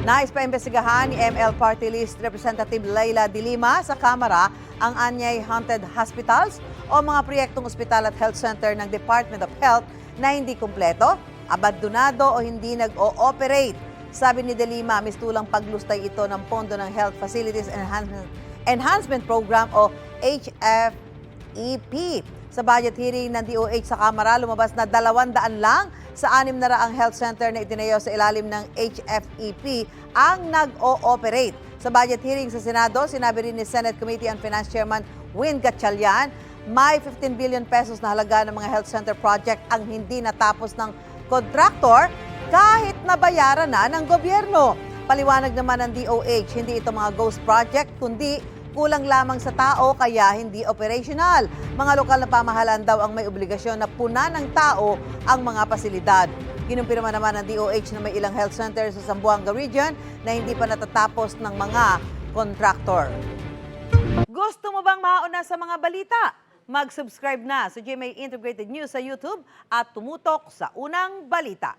Nais pa imbestigahan ni ML Party List Representative Leila de Lima sa Kamara ang anyay haunted hospitals o mga proyektong ospital at health center ng Department of Health na hindi kumpleto, abandonado o hindi nag-ooperate. Sabi ni de Lima, mistulang paglustay ito ng pondo ng Health Facilities Enhancement Program o HFEP. Sa budget hearing ng DOH sa Kamara, lumabas na 200 lang sa 600 health center na itinayo sa ilalim ng HFEP ang nag-ooperate. Sa budget hearing sa Senado, sinabi rin ni Senate Committee on Finance Chairman Win Gatchalian, may 15 billion pesos na halaga ng mga health center project ang hindi natapos ng contractor kahit nabayaran na ng gobyerno. Paliwanag naman ng DOH, hindi ito mga ghost project, kundi kulang lamang sa tao kaya hindi operational. Mga lokal na pamahalaan daw ang may obligasyon na punan ng tao ang mga pasilidad. Kinumpirma naman ng DOH na may ilang health centers sa Zamboanga Region na hindi pa natatapos ng mga contractor. Gusto mo bang mauna sa mga balita? Mag-subscribe na sa GMA Integrated News sa YouTube at tumutok sa unang balita.